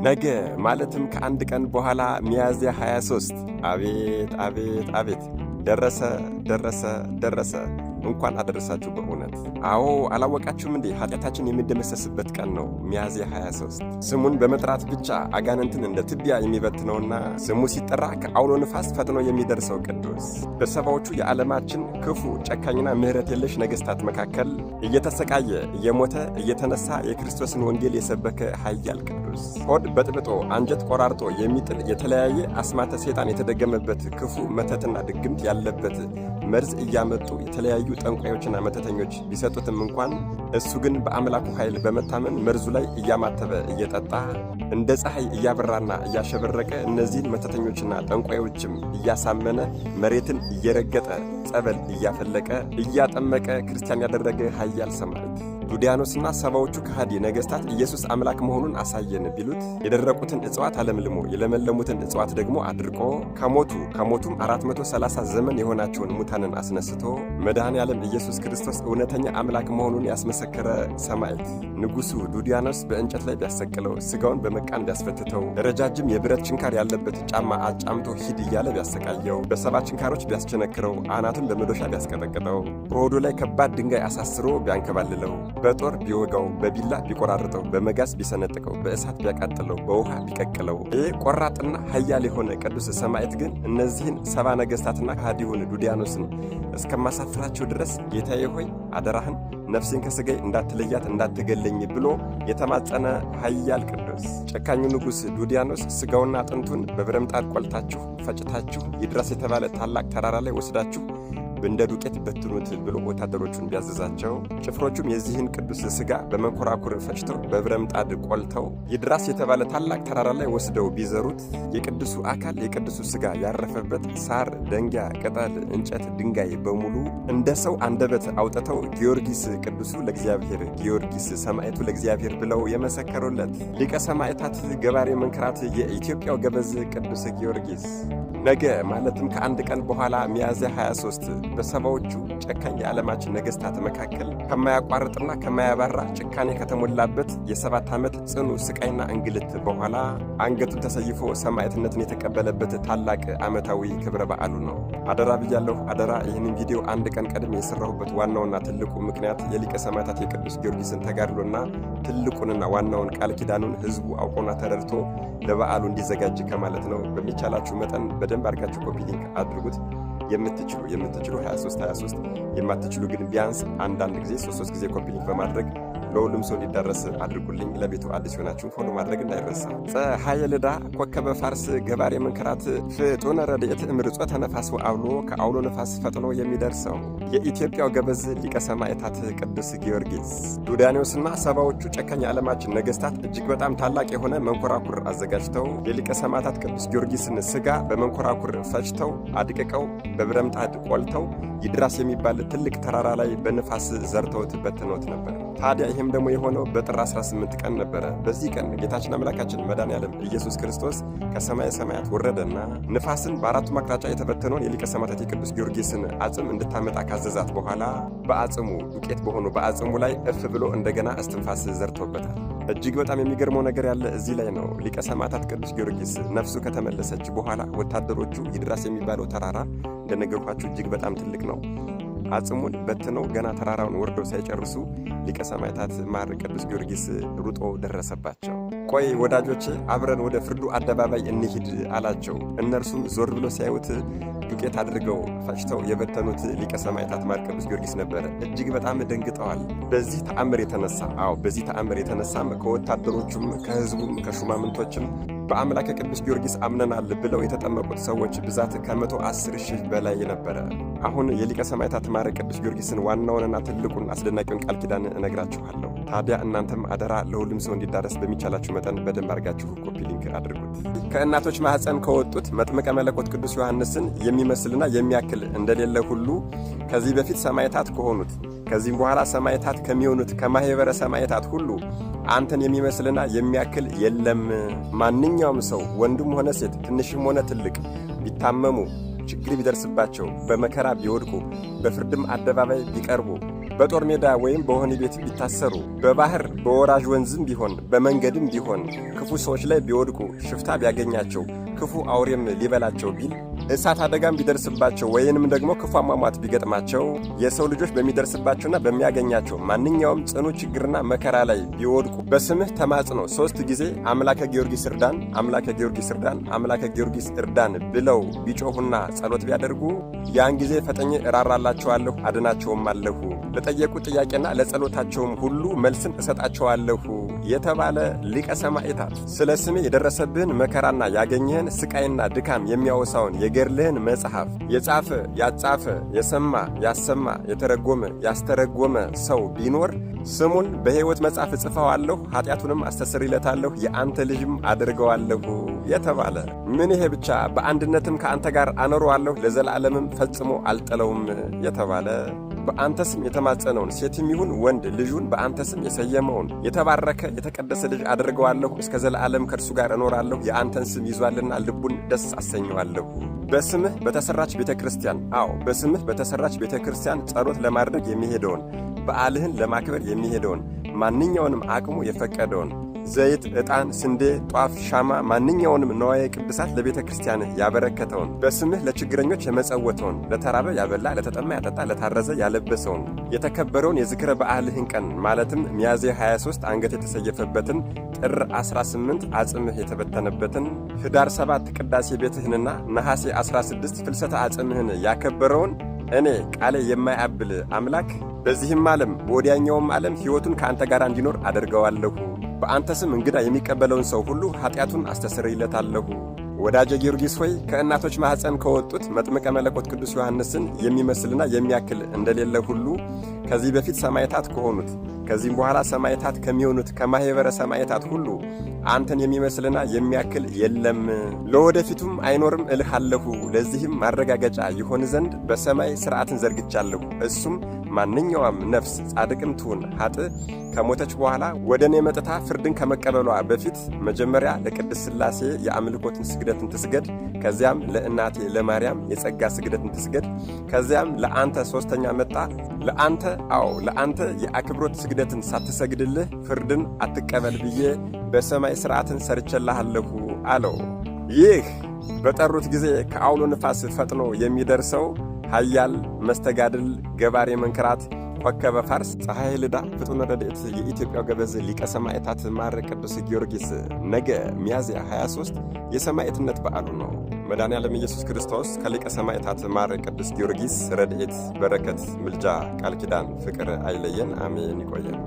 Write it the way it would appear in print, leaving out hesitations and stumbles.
ነገ ማለትም ከአንድ ቀን በኋላ ሚያዝያ 23 አቤት አቤት አቤት ደረሰ። እንኳን አደረሳችሁ በእውነት። አዎ አላወቃችሁም እንዴ? ኃጢአታችን የሚደመሰስበት ቀን ነው ሚያዝያ 23። ስሙን በመጥራት ብቻ አጋንንትን እንደ ትቢያ የሚበትነውና ስሙ ሲጠራ ከአውሎ ንፋስ ፈጥኖ የሚደርሰው ቅዱስ በሰባዎቹ የዓለማችን ክፉ ጨካኝና ምሕረት የለሽ ነገሥታት መካከል እየተሰቃየ እየሞተ እየተነሳ የክርስቶስን ወንጌል የሰበከ ኃያል ቅዱስ ሆድ በጥብጦ አንጀት ቆራርጦ የሚጥል የተለያየ አስማተ ሰይጣን የተደገመበት ክፉ መተትና ድግምት ያለበት መርዝ እያመጡ የተለያዩ ጠንቋዮችና መተተኞች ቢሰጡትም እንኳን እሱ ግን በአምላኩ ኃይል በመታመን መርዙ ላይ እያማተበ እየጠጣ እንደ ፀሐይ እያበራና እያሸበረቀ እነዚህን መተተኞችና ጠንቋዮችም እያሳመነ መሬትን እየረገጠ ጸበል እያፈለቀ እያጠመቀ ክርስቲያን ያደረገ ኃያል ሰማዕት ዱዲያኖስና ሰባዎቹ ከሃዲ ነገሥታት ኢየሱስ አምላክ መሆኑን አሳየን ቢሉት የደረቁትን እጽዋት አለምልሞ የለመለሙትን እጽዋት ደግሞ አድርቆ ከሞቱም 430 ዘመን የሆናቸውን ሙታንን አስነስቶ መድኃኔ ዓለም ኢየሱስ ክርስቶስ እውነተኛ አምላክ መሆኑን ያስመሰከረ ሰማዕት ንጉሡ ዱዲያኖስ በእንጨት ላይ ቢያሰቅለው ሥጋውን በመቃን ቢያስፈትተው ረጃጅም የብረት ችንካር ያለበት ጫማ አጫምቶ ሂድ እያለ ቢያሰቃየው በሰባ ችንካሮች ቢያስቸነክረው አናቱን በመዶሻ ቢያስቀጠቅጠው በሆዱ ላይ ከባድ ድንጋይ አሳስሮ ቢያንከባልለው በጦር ቢወጋው በቢላ ቢቆራርጠው በመጋዝ ቢሰነጥቀው በእሳት ቢያቃጥለው በውሃ ቢቀቅለው ይህ ቆራጥና ኃያል የሆነ ቅዱስ ሰማዕት ግን እነዚህን ሰባ ነገሥታትና ከሃዲውን ዱዲያኖስን እስከማሳፍራቸው ድረስ ጌታዬ ሆይ አደራህን ነፍሴን ከሥጋዬ እንዳትለያት እንዳትገለኝ ብሎ የተማጸነ ኃያል ቅዱስ ጨካኙ ንጉሥ ዱዲያኖስ ሥጋውና አጥንቱን በብረምጣድ ቆልታችሁ ፈጭታችሁ ይድረስ የተባለ ታላቅ ተራራ ላይ ወስዳችሁ እንደ ዱቄት በትኑት ብሎ ወታደሮቹን ቢያዘዛቸው ጭፍሮቹም የዚህን ቅዱስ ሥጋ በመንኮራኩር ፈጭተው በብረምጣድ ቆልተው ይድራስ የተባለ ታላቅ ተራራ ላይ ወስደው ቢዘሩት የቅዱሱ አካል የቅዱሱ ሥጋ ያረፈበት ሳር፣ ደንጊያ፣ ቅጠል፣ እንጨት፣ ድንጋይ በሙሉ እንደ ሰው አንደበት አውጥተው ጊዮርጊስ ቅዱሱ ለእግዚአብሔር ጊዮርጊስ ሰማዕቱ ለእግዚአብሔር ብለው የመሰከሩለት ሊቀ ሰማዕታት ገባሬ መንክራት የኢትዮጵያው ገበዝ ቅዱስ ጊዮርጊስ ነገ ማለትም ከአንድ ቀን በኋላ ሚያዝያ 23 በሰባዎቹ ጨካኝ የዓለማችን ነገሥታት መካከል ከማያቋርጥና ከማያባራ ጭካኔ ከተሞላበት የ7 ዓመት ጽኑ ስቃይና እንግልት በኋላ አንገቱን ተሰይፎ ሰማዕትነትን የተቀበለበት ታላቅ ዓመታዊ ክብረ በዓሉ ነው። አደራ ብያለሁ፣ አደራ። ይህንን ቪዲዮ አንድ ቀን ቀድሜ የሠራሁበት ዋናውና ትልቁ ምክንያት የሊቀ ሰማዕታት የቅዱስ ጊዮርጊስን ተጋድሎና ትልቁንና ዋናውን ቃል ኪዳኑን ሕዝቡ አውቆና ተረድቶ ለበዓሉ እንዲዘጋጅ ከማለት ነው። በሚቻላችሁ መጠን በደንብ አድርጋችሁ ኮፒ ሊንክ አድርጉት። የምትችሉ 23 የማትችሉ ግን ቢያንስ አንዳንድ ጊዜ 3 ጊዜ ኮፒ ሊንክ በማድረግ ለሁሉም ሰው እንዲዳረስ አድርጉልኝ። ለቤቱ አዲስ ሆናችሁ ፎሎ ማድረግ እንዳይረሳ። ፀሐየ ልዳ ኮከበ ፋርስ ገባሬ መንክራት ፍጡነ ረድኤት እምርጾተ ነፋስ ወአውሎ ከአውሎ ነፋስ ፈጥኖ የሚደርሰው የኢትዮጵያው ገበዝ ሊቀ ሰማዕታት ቅዱስ ጊዮርጊስ ዱዲያኖስና ሰባዎቹ ጨካኝ የዓለማችን ነገሥታት እጅግ በጣም ታላቅ የሆነ መንኮራኩር አዘጋጅተው የሊቀ ሰማዕታት ቅዱስ ጊዮርጊስን ሥጋ በመንኮራኩር ፈጭተው አድቅቀው በብረምጣድ ቆልተው ይድራስ የሚባል ትልቅ ተራራ ላይ በንፋስ ዘርተውት በትነውት ነበር። ታዲያ ይህም ደግሞ የሆነው በጥር 18 ቀን ነበረ። በዚህ ቀን ጌታችን አምላካችን መድኃኔ ዓለም ኢየሱስ ክርስቶስ ከሰማየ ሰማያት ወረደና ንፋስን በአራቱም አቅጣጫ የተበተነውን የሊቀ ሰማዕታት የቅዱስ ጊዮርጊስን አጽም እንድታመጣ ካዘዛት በኋላ በአጽሙ ዱቄት በሆነው በአጽሙ ላይ እፍ ብሎ እንደገና እስትንፋስ ዘርቶበታል። እጅግ በጣም የሚገርመው ነገር ያለ እዚህ ላይ ነው። ሊቀ ሰማዕታት ቅዱስ ጊዮርጊስ ነፍሱ ከተመለሰች በኋላ ወታደሮቹ ይድራስ የሚባለው ተራራ እንደነገርኳችሁ እጅግ በጣም ትልቅ ነው። አጽሙን በትነው ገና ተራራውን ወርደው ሳይጨርሱ ሊቀ ሰማዕታት ማር ቅዱስ ጊዮርጊስ ሩጦ ደረሰባቸው። ቆይ ወዳጆቼ አብረን ወደ ፍርዱ አደባባይ እንሂድ አላቸው። እነርሱም ዞር ብሎ ሲያዩት ዱቄት አድርገው ፈጭተው የበተኑት ሊቀ ሰማዕታት ማር ቅዱስ ጊዮርጊስ ነበረ። እጅግ በጣም ደንግጠዋል። በዚህ ተአምር የተነሳም ከወታደሮቹም ከሕዝቡም ከሹማምንቶችም በአምላከ ቅዱስ ጊዮርጊስ አምነናል ብለው የተጠመቁት ሰዎች ብዛት ከ110,000 በላይ ነበረ። አሁን የሊቀ ሰማዕታት ማር ቅዱስ ጊዮርጊስን ዋናውንና ትልቁን አስደናቂውን ቃል ኪዳን እነግራችኋለሁ። ታዲያ እናንተም አደራ ለሁሉም ሰው እንዲዳረስ በሚቻላችሁ መጠን በደንብ አድርጋችሁ ኮፒ ሊንክ አድርጉት። ከእናቶች ማኅፀን ከወጡት መጥምቀ መለኮት ቅዱስ ዮሐንስን የሚመስልና የሚያክል እንደሌለ ሁሉ ከዚህ በፊት ሰማዕታት ከሆኑት ከዚህም በኋላ ሰማዕታት ከሚሆኑት ከማኅበረ ሰማዕታት ሁሉ አንተን የሚመስልና የሚያክል የለም። ማንኛውም ሰው ወንድም ሆነ ሴት ትንሽም ሆነ ትልቅ ቢታመሙ ችግር ቢደርስባቸው በመከራ ቢወድቁ በፍርድም አደባባይ ቢቀርቡ በጦር ሜዳ ወይም በወህኒ ቤት ቢታሰሩ፣ በባህር በወራጅ ወንዝም ቢሆን በመንገድም ቢሆን ክፉ ሰዎች ላይ ቢወድቁ፣ ሽፍታ ቢያገኛቸው፣ ክፉ አውሬም ሊበላቸው ቢል፣ እሳት አደጋም ቢደርስባቸው ወይንም ደግሞ ክፉ አሟሟት ቢገጥማቸው፣ የሰው ልጆች በሚደርስባቸውና በሚያገኛቸው ማንኛውም ጽኑ ችግርና መከራ ላይ ቢወድቁ በስምህ ተማጽኖ 3 ጊዜ አምላከ ጊዮርጊስ እርዳን፣ አምላከ ጊዮርጊስ እርዳን፣ አምላከ ጊዮርጊስ እርዳን ብለው ቢጮሁና ጸሎት ቢያደርጉ ያን ጊዜ ፈጥኜ እራራላቸዋለሁ፣ አድናቸውም አለሁ፣ ለጠየቁ ጥያቄና ለጸሎታቸውም ሁሉ መልስን እሰጣቸዋለሁ የተባለ ሊቀ ሰማዕታት ስለ ስሜ የደረሰብህን መከራና ያገኘህን ስቃይና ድካም የሚያወሳውን የገድልህን መጽሐፍ የጻፈ ያጻፈ የሰማ ያሰማ የተረጎመ ያስተረጎመ ሰው ቢኖር ስሙን በሕይወት መጽሐፍ እጽፈዋለሁ፣ ኃጢአቱንም አስተሰርይለታለሁ፣ የአንተ ልጅም አድርገዋለሁ የተባለ ምን ይሄ ብቻ በአንድነትም ከአንተ ጋር አኖረዋለሁ ለዘላለምም ፈጽሞ አልጠለውም የተባለ በአንተ ስም የተማጸነውን ሴትም ይሁን ወንድ ልጁን በአንተ ስም የሰየመውን የተባረከ የተቀደሰ ልጅ አድርገዋለሁ፣ እስከ ዘላለም ከእርሱ ጋር እኖራለሁ፣ የአንተን ስም ይዟልና ልቡን ደስ አሰኘዋለሁ። በስምህ በተሰራች ቤተ ክርስቲያን፣ አዎ በስምህ በተሰራች ቤተ ክርስቲያን ጸሎት ለማድረግ የሚሄደውን በዓልህን ለማክበር የሚሄደውን ማንኛውንም አቅሙ የፈቀደውን ዘይት፣ ዕጣን፣ ስንዴ፣ ጧፍ፣ ሻማ ማንኛውንም ነዋየ ቅድሳት ለቤተ ክርስቲያንህ ያበረከተውን በስምህ ለችግረኞች የመጸወተውን ለተራበ ያበላ ለተጠማ ያጠጣ ለታረዘ ያለበሰውን የተከበረውን የዝክረ በዓልህን ቀን ማለትም ሚያዝያ 23 አንገት የተሰየፈበትን፣ ጥር 18 አጽምህ የተበተነበትን፣ ህዳር 7 ቅዳሴ ቤትህንና ነሐሴ 16 ፍልሰተ አጽምህን ያከበረውን እኔ ቃሌ የማያብል አምላክ በዚህም ዓለም በወዲያኛውም ዓለም ሕይወቱን ከአንተ ጋር እንዲኖር አደርገዋለሁ። በአንተ ስም እንግዳ የሚቀበለውን ሰው ሁሉ ኃጢአቱን አስተሰርይለታለሁ። ወዳጄ ጊዮርጊስ ሆይ ከእናቶች ማኅፀን ከወጡት መጥምቀ መለኮት ቅዱስ ዮሐንስን የሚመስልና የሚያክል እንደሌለ ሁሉ ከዚህ በፊት ሰማዕታት ከሆኑት ከዚህም በኋላ ሰማዕታት ከሚሆኑት ከማኅበረ ሰማዕታት ሁሉ አንተን የሚመስልና የሚያክል የለም፣ ለወደፊቱም አይኖርም እልሃለሁ። ለዚህም ማረጋገጫ ይሆን ዘንድ በሰማይ ሥርዓትን ዘርግቻለሁ። እሱም ማንኛውም ነፍስ ጻድቅም ትሁን ኃጥእ ከሞተች በኋላ ወደ እኔ መጥታ ፍርድን ከመቀበሏ በፊት መጀመሪያ ለቅድስት ሥላሴ የአምልኮትን ስግደትን ትስገድ፣ ከዚያም ለእናቴ ለማርያም የጸጋ ስግደትን ትስገድ፣ ከዚያም ለአንተ ሦስተኛ መጣ ለአንተ ለአንተ የአክብሮት ስግደትን ሳትሰግድልህ ፍርድን አትቀበል ብዬ በሰማይ ሥርዓትን ሰርቼልሃለሁ አለው። ይህ በጠሩት ጊዜ ከአውሎ ንፋስ ፈጥኖ የሚደርሰው ኃያል መስተጋድል ገባሬ መንክራት ኮከበ ፋርስ ፀሐይ ልዳ ፍጡነ ረድኤት የኢትዮጵያ ገበዝ ሊቀ ሰማዕታት ማር ቅዱስ ጊዮርጊስ ነገ ሚያዝያ 23 የሰማዕትነት በዓሉ ነው። መድኃኔዓለም ኢየሱስ ክርስቶስ ከሊቀ ሰማዕታት ማር ቅዱስ ጊዮርጊስ ረድኤት፣ በረከት፣ ምልጃ፣ ቃል ኪዳን፣ ፍቅር አይለየን። አሜን። ይቆየን።